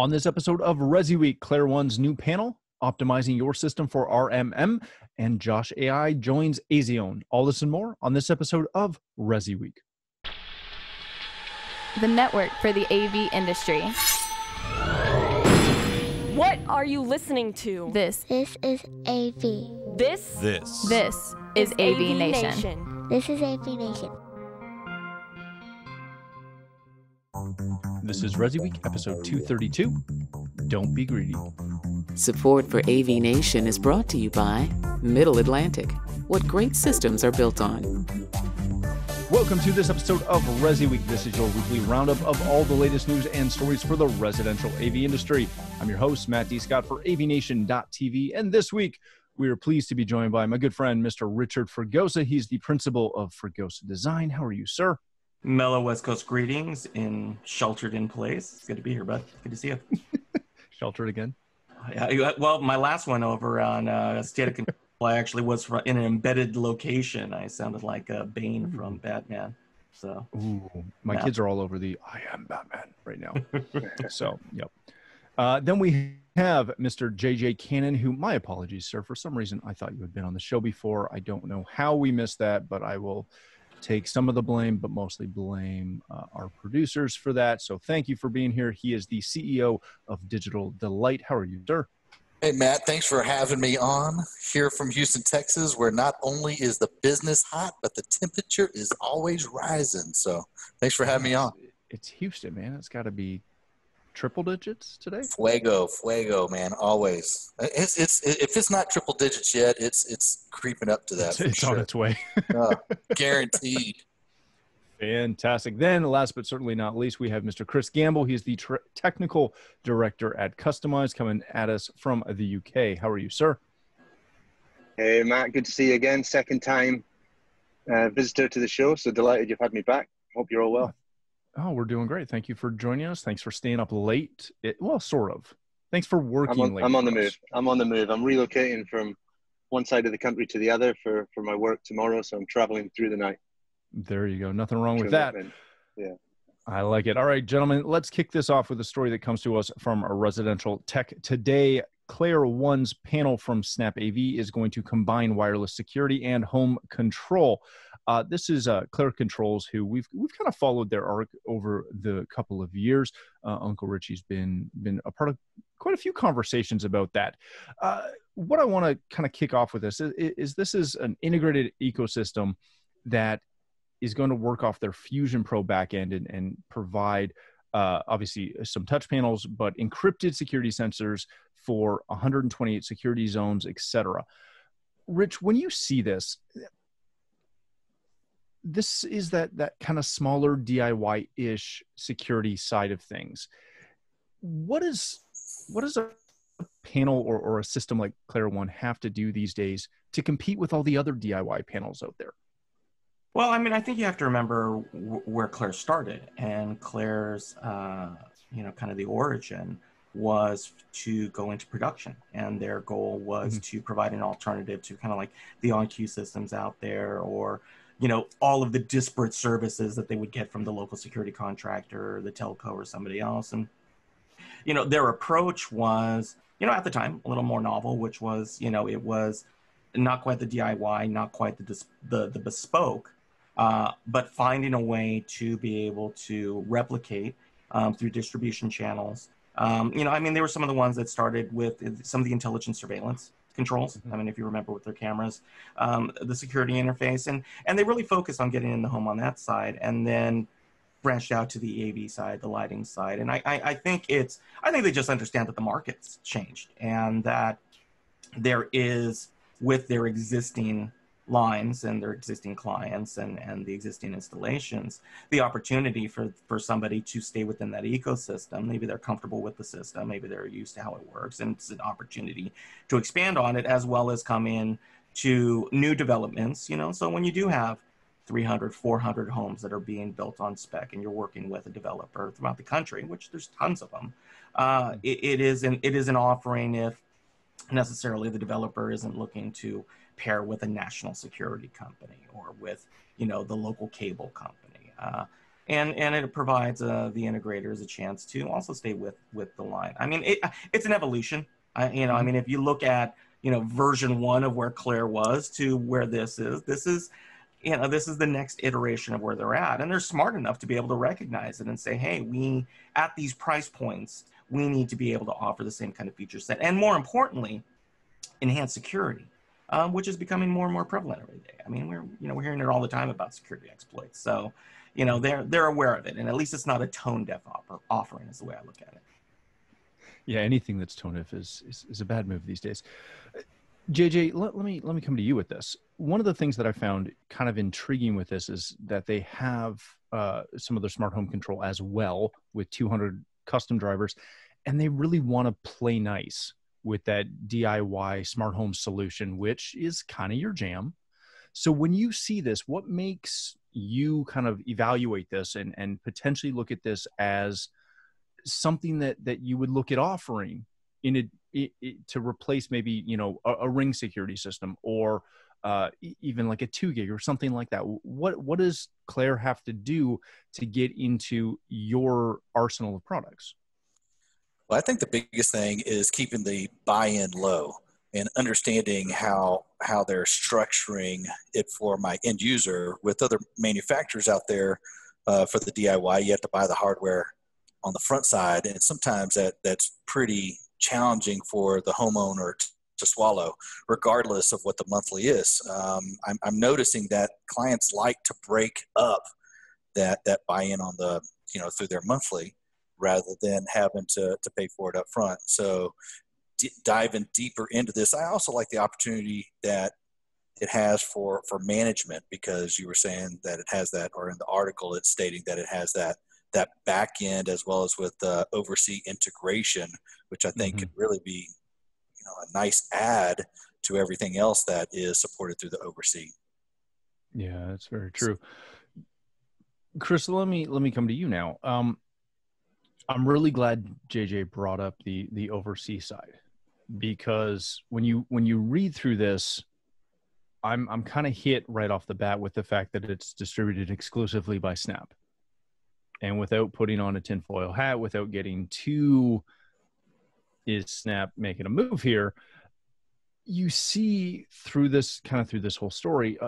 On this episode of ResiWeek, Clare One's new panel, Optimizing Your System for RMM, and Josh.ai joins Azione. All this and more on this episode of ResiWeek. The network for the AV industry. What are you listening to? This is AV. This is AVNation. This is AVNation. This is ResiWeek, episode 232. Don't be greedy. Support for AVNation is brought to you by Middle Atlantic. What great systems are built on. Welcome to this episode of ResiWeek. This is your weekly roundup of all the latest news and stories for the residential AV industry. I'm your host, Matt D. Scott for AVNation.tv, and this week we are pleased to be joined by my good friend, Mr. Richard Fregosa. He's the principal of Fregosa Design. How are you, sir? Mellow West Coast greetings sheltered in place. It's good to be here, bud. Good to see you. Sheltered again? Yeah, well, my last one over on State of Control, I actually was in an embedded location. I sounded like Bane from Batman. So, my kids are all over the I am Batman right now. So, yep. Then we have Mr. JJ Cannon, who, my apologies, sir. For some reason, I thought you had been on the show before. I don't know how we missed that, but I will take some of the blame, but mostly blame our producers for that. So thank you for being here. He is the CEO of Digital Delight. How are you, sir? Hey, Matt, thanks for having me on here from Houston, Texas, where not only is the business hot, but the temperature is always rising. So thanks for having me on. It's Houston, man. It's got to be triple digits today. Fuego, man, always. If it's not triple digits yet, it's creeping up to that. It's on its way. Guaranteed. Fantastic. Then, last but certainly not least, we have Mr. Chris Gamble. He's the technical director at Customize, coming at us from the UK. How are you, sir? Hey, Matt. Good to see you again. Second time visitor to the show, so delighted you've had me back. Hope you're all well. Oh, we're doing great. Thank you for joining us. Thanks for staying up late. Well, sort of. Thanks for working late. I'm on the move. I'm relocating from one side of the country to the other for my work tomorrow, so I'm traveling through the night. There you go. Nothing wrong with that. Yeah. I like it. All right, gentlemen, let's kick this off with a story that comes to us from a residential tech today. Clare One's panel from Snap AV is going to combine wireless security and home control. This is Clare Controls, who we've kind of followed their arc over the couple of years. Uncle Richie's been a part of quite a few conversations about that. What I want to kind of kick off with this is an integrated ecosystem that is going to work off their Fusion Pro backend and provide obviously some touch panels, but encrypted security sensors for 128 security zones, etc. Rich, when you see this is that kind of smaller DIY-ish security side of things. What does a panel or a system like Clare One have to do these days to compete with all the other DIY panels out there? well, I mean, I think you have to remember where Claire started, and Claire's, kind of the origin was to go into production, and their goal was to provide an alternative to kind of like the on-queue systems out there, or all of the disparate services that they would get from the local security contractor, the telco, or somebody else. And, their approach was, at the time, a little more novel, which was, it was not quite the DIY, not quite the bespoke, but finding a way to be able to replicate through distribution channels. They were some of the ones that started with some of the intelligent surveillance controls. I mean, if you remember with their cameras, the security interface, and they really focused on getting in the home on that side, and then branched out to the AV side, the lighting side. And I think they just understand that the market's changed, and that there is, with their existing lines and their existing clients and the existing installations, the opportunity for somebody to stay within that ecosystem. Maybe they're comfortable with the system, maybe they're used to how it works, and it's an opportunity to expand on it, as well as come in to new developments. So when you do have 300, 400 homes that are being built on spec, and you're working with a developer throughout the country, which there's tons of them, it is an offering if necessarily the developer isn't looking to pair with a national security company or with, the local cable company. and it provides the integrators a chance to also stay with the line. I mean, it's an evolution. I mean, if you look at version 1 of where Clare was to where this is the next iteration of where they're at, and they're smart enough to be able to recognize it and say, hey, we at these price points, we need to be able to offer the same kind of feature set, and more importantly, enhanced security, which is becoming more and more prevalent every day. I mean, we're hearing it all the time about security exploits. So, they're aware of it, and at least it's not a tone deaf offering is the way I look at it. Yeah, anything that's tone deaf is a bad move these days. JJ, let me come to you with this. One of the things that I found kind of intriguing with this is that they have some of their smart home control as well with 200 custom drivers, and they really want to play nice with that DIY smart home solution, which is kind of your jam. So when you see this, what makes you kind of evaluate this and potentially look at this as something that you would look at offering to replace maybe, a Ring security system or even like a 2 gig or something like that? What does Clare have to do to get into your arsenal of products? Well, I think the biggest thing is keeping the buy-in low and understanding how they're structuring it for my end user. With other manufacturers out there for the DIY, you have to buy the hardware on the front side, and sometimes that's pretty challenging for the homeowner to swallow, regardless of what the monthly is. I'm noticing that clients like to break up that buy-in on the through their monthly, rather than having to pay for it up front. So diving deeper into this, I also like the opportunity that it has for management, because you were saying that it has that, or in the article it's stating that it has that back end as well as with the oversee integration, which I think could really be a nice add to everything else that is supported through the oversee. Yeah, that's very true. Chris, let me come to you now. I'm really glad JJ brought up the oversee side, because when you read through this, I'm kind of hit right off the bat with the fact that it's distributed exclusively by Snap. And without putting on a tinfoil hat, without getting too, is Snap making a move here? You see through this whole story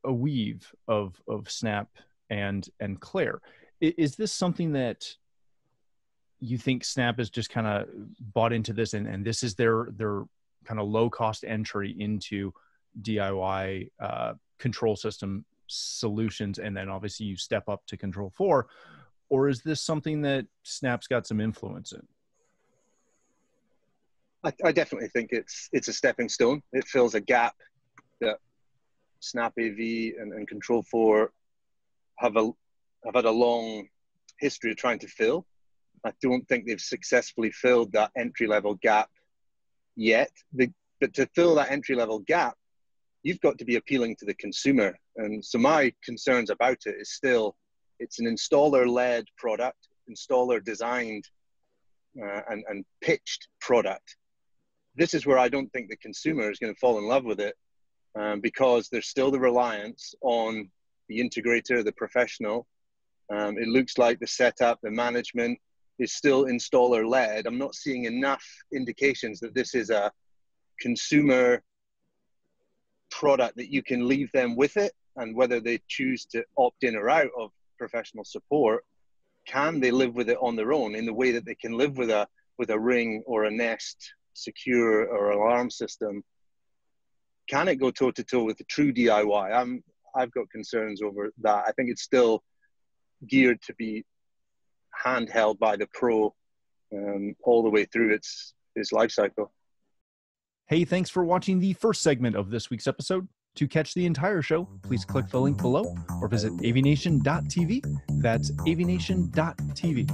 a weave of Snap and Clare. Is this something that you think Snap is just kind of bought into this, and this is their kind of low cost entry into DIY control system solutions, and then obviously you step up to Control 4? Or is this something that Snap's got some influence in? I definitely think it's a stepping stone. It fills a gap that Snap AV and Control 4 have had a long history of trying to fill. I don't think they've successfully filled that entry-level gap yet. But to fill that entry-level gap, you've got to be appealing to the consumer. And so my concerns about it is still, it's an installer-led product, installer-designed and pitched product. This is where I don't think the consumer is going to fall in love with it, because there's still the reliance on the integrator, the professional. It looks like the setup, the management is still installer-led. I'm not seeing enough indications that this is a consumer product that you can leave them with it, and whether they choose to opt in or out of professional support, can they live with it on their own in the way that they can live with a Ring or a Nest secure or alarm system? Can it go toe-to-toe with the true DIY? I've got concerns over that. I think it's still geared to be handheld by the pro all the way through its life cycle. Hey, thanks for watching the first segment of this week's episode. To catch the entire show, please click the link below or visit AVNation.tv. That's AVNation.tv.